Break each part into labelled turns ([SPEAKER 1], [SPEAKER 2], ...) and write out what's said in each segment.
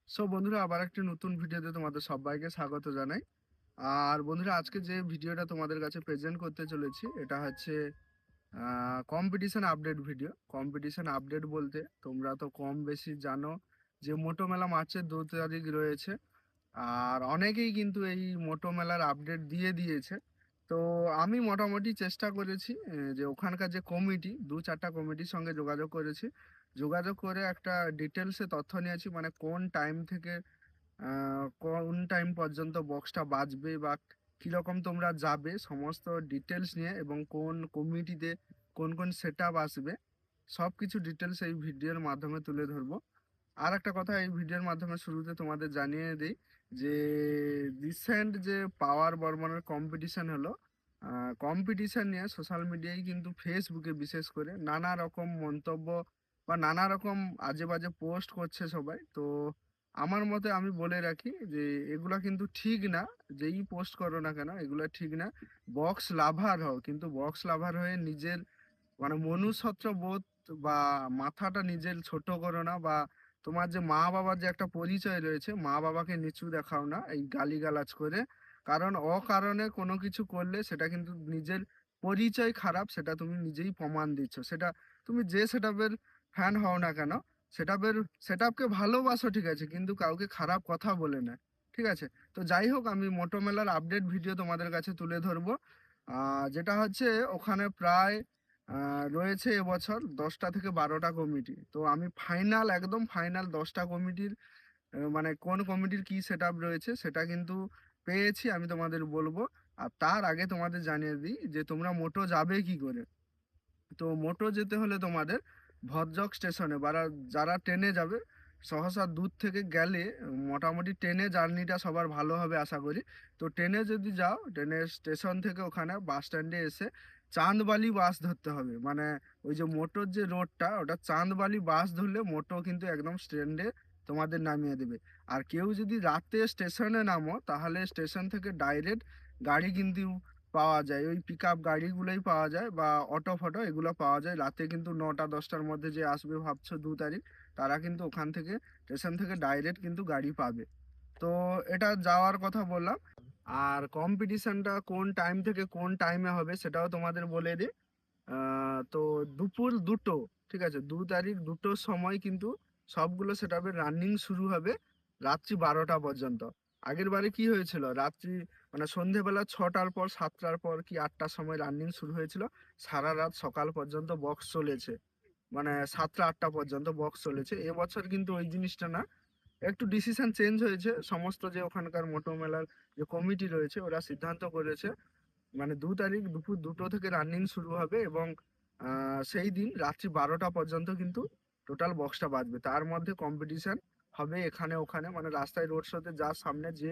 [SPEAKER 1] So বন্ধুরা, আবার একটি নতুন ভিডিওতে তোমাদের সবাইকে স্বাগত জানাই। আর বন্ধুরা, আজকে যে ভিডিওটা তোমাদের কাছে প্রেজেন্ট করতে চলেছি, এটা হচ্ছে competition update video. Competition update বলতে তোমরা তো কম বেশি জানো যে মোটো মেলা মার্চের 2 তারিখ রয়েছে। আর অনেকেই কিন্তু এই মোটো মেলার আপডেট দিয়ে দিয়েছে। তো আমি মোটামুটি চেষ্টা করেছি যে ওখানকার যে কমিটি, 2-4টা কমিটির সঙ্গে যোগাযোগ করেছি। যোগাযোগ করে একটা ডিটেলসে তথ্য নিয়েছি, মানে কোন টাইম থেকে কোন টাইম পর্যন্ত বক্সটা বাজবে বা কিরকম তোমরা যাবে, সমস্ত ডিটেলস নিয়ে, এবং কোন কমিটিতে কোন কোন সেট আপ আসবে, সব কিছু ডিটেলস এই ভিডিওর মাধ্যমে তুলে ধরবো। আর একটা কথা এই ভিডিওর মাধ্যমে শুরুতে তোমাদের জানিয়ে দিই যে রিসেন্ট যে পাওয়ার বর্মনের কম্পিটিশন হলো, কম্পিটিশন নিয়ে সোশ্যাল মিডিয়ায় কিন্তু ফেসবুকে বিশেষ করে নানা রকম মন্তব্য বা নানা রকম আজে বাজে পোস্ট করছে সবাই। তো আমার মতে আমি বলে রাখি যে এগুলা কিন্তু ঠিক না। যেই পোস্ট করো না কেন, এগুলা ঠিক না। বক্স লাভার হও, কিন্তু বক্স লাভার হয়ে নিজের মানে মনুষ্যত্ব বোধ বা মাথাটা নিজের ছোট করো না, বা তোমার যে মা বাবার যে একটা পরিচয় রয়েছে, মা বাবাকে নিচু দেখাও না এই গালিগালাজ করে। কারণ অকারণে কোনো কিছু করলে সেটা কিন্তু নিজের পরিচয় খারাপ, সেটা তুমি নিজেই প্রমাণ দিচ্ছ। সেটা তুমি যে সেটআপের ফ্যান হও না কেন, সেটআপের সেটআপকে ভালোবাসো ঠিক আছে, কিন্তু কাউকে খারাপ কথা বলে না। ঠিক আছে। তো যাই হোক, আমি মোটো মেলার আপডেট ভিডিও তোমাদের কাছে তুলে ধরবো। যেটা হচ্ছে ওখানে প্রায় রয়েছে এবছর 10টা থেকে 12টা কমিটি। তো আমি ফাইনাল, একদম ফাইনাল 10টা কমিটির মানে কোন কমিটির কি সেট আপ রয়েছে সেটা কিন্তু পেয়েছি, আমি তোমাদের বলবো। আর তার আগে তোমাদের জানিয়ে দিই যে তোমরা মোটো যাবে কি করে। তো মোটো যেতে হলে তোমাদের ভদ্রক স্টেশনে, বা যারা ট্রেনে যাবে, সহসা দূর থেকে গেলে মোটামুটি ট্রেনে জার্নিটা সবার ভালো হবে আশা করি। তো ট্রেনে যদি যাও, ট্রেনের স্টেশন থেকে ওখানে বাস স্ট্যান্ডে এসে চাঁদবালি বাস ধরতে হবে। মানে ওই যে মোটোর যে রোডটা, ওটা চাঁদবালি বাস ধরলে মোটো কিন্তু একদম স্ট্যান্ডে তোমাদের নামিয়ে দেবে। আর কেউ যদি রাতে স্টেশনে নামো, তাহলে স্টেশন থেকে ডাইরেক্ট গাড়ি কিন্তু পাওয়া যায়, ওই পিক আপ গাড়িগুলোই পাওয়া যায়, বা অটো ফটো এগুলো পাওয়া যায় রাতে। কিন্তু 9টা-10টার মধ্যে যে আসবে ভাবছো 2 তারিখ, তারা কিন্তু ওখান থেকে স্টেশন থেকে ডাইরেক্ট কিন্তু গাড়ি পাবে। তো এটা যাওয়ার কথা বললাম। আর কম্পিটিশনটা কোন টাইম থেকে কোন টাইমে হবে সেটাও তোমাদের বলে দিই। তো দুপুর 2টো, ঠিক আছে, 2 তারিখ 2টোর সময় কিন্তু সবগুলো সেটআপের রানিং শুরু হবে রাত্রি 12টা পর্যন্ত। আগের বারে কি হয়েছিল, রাত্রি মানে সন্ধেবেলা 6টার পর, 7টার পর কি 8টার সময় রানিং শুরু হয়েছিল, সারা রাত সকাল পর্যন্ত বক্স চলেছে। মানে 7টা 8টা পর্যন্ত বক্স চলেছে। এবছর কিন্তু ওই জিনিসটা না, একটু ডিসিশন চেঞ্জ হয়েছে। সমস্ত যে ওখানকার মোটো মেলার যে কমিটি রয়েছে, ওরা সিদ্ধান্ত করেছে মানে 2 তারিখ দুপুর 2টো থেকে রানিং শুরু হবে, এবং সেই দিন রাত্রি 12টা পর্যন্ত কিন্তু টোটাল বক্সটা বাজবে। তার মধ্যে কম্পিটিশন হবে এখানে ওখানে, মানে রাস্তায় রোড শোতে যার সামনে যে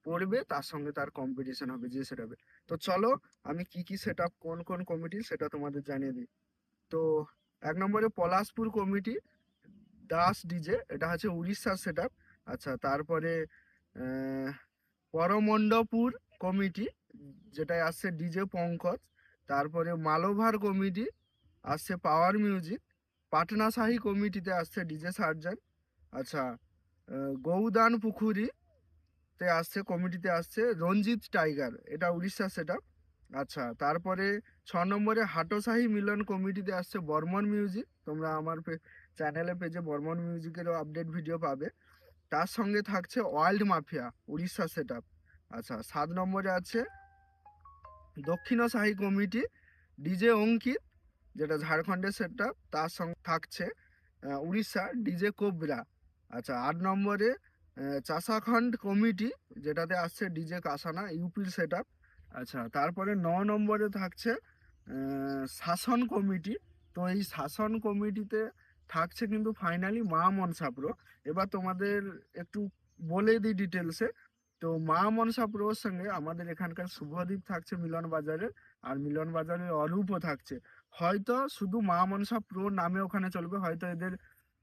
[SPEAKER 1] পড়বে তার সঙ্গে তার কম্পিটিশন হবে যে সেটাবে। তো চলো, আমি কি কি সেট আপ কোন কোন কমিটি সেটা তোমাদের জানিয়ে দিই। তো 1 নম্বরে পলাশপুর কমিটি, দাস ডিজে, এটা হচ্ছে উড়িষ্যার সেট আপ। আচ্ছা, তারপরে আহ, পরমণ্ডপুর কমিটি, যেটায় আসছে ডিজে পঙ্কজ। তারপরে মালোভার কমিটি আসছে পাওয়ার মিউজিক। পাটনা শাহী কমিটিতে আসছে ডিজে সার্জন। আচ্ছা, গৌদান পুকুরিতে আসছে, কমিটিতে আসছে রঞ্জিত টাইগার, এটা উড়িষ্যার সেটা। আচ্ছা, তারপরে 6 নম্বরে হাটোশাহী মিলন কমিটিতে আসছে বর্মন মিউজিক। তোমরা আমার চ্যানেলে পেজে বর্মন মিউজিকেরও আপডেট ভিডিও পাবে। তার সঙ্গে থাকছে wild mafia, Orissa set up. আচ্ছা, 7 নম্বরে আছে দক্ষিণশাহী কমিটি, ডিজে অঙ্কিত, যেটা ঝাড়খণ্ডের সেট আপ। তার সঙ্গে থাকছে উড়িষ্যা ডিজে কোবরা। আচ্ছা, 8 নম্বরে চাষাখণ্ড কমিটি, যেটাতে আসছে ডিজে কাসানা, ইউপির সেট আপ। আচ্ছা, তারপরে 9 নম্বরে থাকছে শাসন কমিটি। তো এই শাসন কমিটিতে থাকছে কিন্তু ফাইনালি মা মনসা প্রো। এবার তোমাদের একটু বলে দিই ডিটেলসে। তো মা মনসা প্রোর সঙ্গে আমাদের এখানকার শুভদীপ থাকছে মিলন বাজারের, আর মিলন বাজারের অরূপও থাকছে। হয়তো শুধু মা মনসা প্রো নামে ওখানে চলবে, হয়তো এদের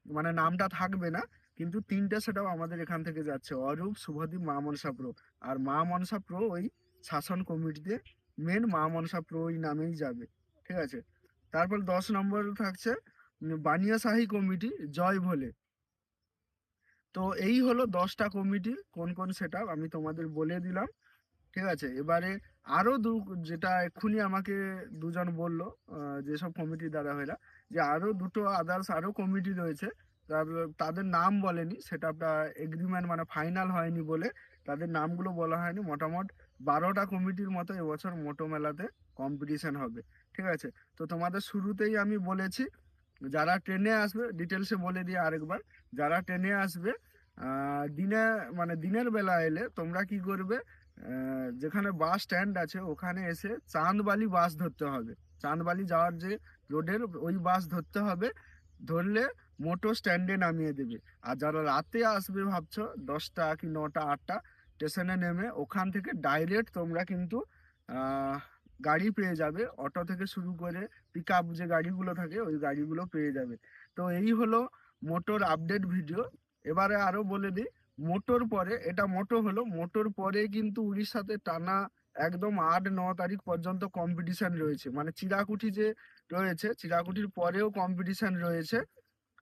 [SPEAKER 1] মানে নামটা থাকবে না। কিন্তু 3টে সেটাও আমাদের এখান থেকে যাচ্ছে, অরূপ, শুভদীপ, মা মনসা প্রো। আর মা মনসা প্রো ওই শাসন কমিটিতে মেন মা মনসা প্রো ওই নামেই যাবে। ঠিক আছে। তারপর 10 নম্বর থাকছে বানিয়াশাহী কমিটি, জয় ভোলে। তো এই হলো 10টা কমিটি, কোন কোন সেট আমি তোমাদের বলে দিলাম। ঠিক আছে, এবারে আরো যেটা এক্ষুনি আমাকে দুজন বললো, যেসব কমিটি দ্বারা হয়রা, যে আরো দুটো আদার্স আরো কমিটি রয়েছে, তাদের নাম বলেনি, সেটা এগ্রিমেন্ট মানে ফাইনাল হয়নি বলে তাদের নামগুলো বলা হয়নি। মোটামুট 12টা কমিটির মতো এবছর মোটো মেলাতে কম্পিটিশন হবে। ঠিক আছে, তো তোমাদের শুরুতেই আমি বলেছি, যারা ট্রেনে আসবে, ডিটেলসে বলে দিয়ে আরেকবার, যারা ট্রেনে আসবে দিনে মানে দিনের বেলা এলে তোমরা কি করবে, যেখানে বাস স্ট্যান্ড আছে ওখানে এসে চাঁদবালি বাস ধরতে হবে। চাঁদবালি যাওয়ার যে রোডের ওই বাস ধরতে হবে, ধরলে মোটো স্ট্যান্ডে নামিয়ে দেবে। আর যারা রাতে আসবে ভাবছো 10টা কি 9টা 8টা, স্টেশনে নেমে ওখান থেকে ডাইরেক্ট তোমরা কিন্তু আহ, গাড়ি পেয়ে যাবে, অটো থেকে শুরু করে পিক আপ যে গাড়িগুলো থাকে ওই গাড়িগুলো পেয়ে যাবে। তো এই হলো মোটোর আপডেট ভিডিও। এবারে আরো বলে দিই, মোটোর পরে, এটা মোটো হলো, মোটোর পরে কিন্তু উড়িষ্যাতে টানা একদম 8-9 তারিখ পর্যন্ত কম্পিটিশন রয়েছে, মানে চিরাকুটি যে রয়েছে, চিরাকুটির পরেও কম্পিটিশন রয়েছে।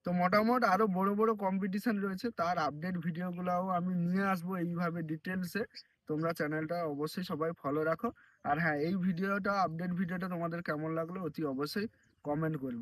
[SPEAKER 1] তো মোটামুটি আরো বড় বড় কম্পিটিশন রয়েছে, তার আপডেট ভিডিওগুলোও আমি নিয়ে আসবো এইভাবে ডিটেলসে। তোমরা চ্যানেলটা অবশ্যই সবাই ফলো রাখো। আর হ্যাঁ, এই ভিডিওটা আপডেট ভিডিওটা তোমাদের কেমন লাগলো অতি অবশ্যই কমেন্ট করবে।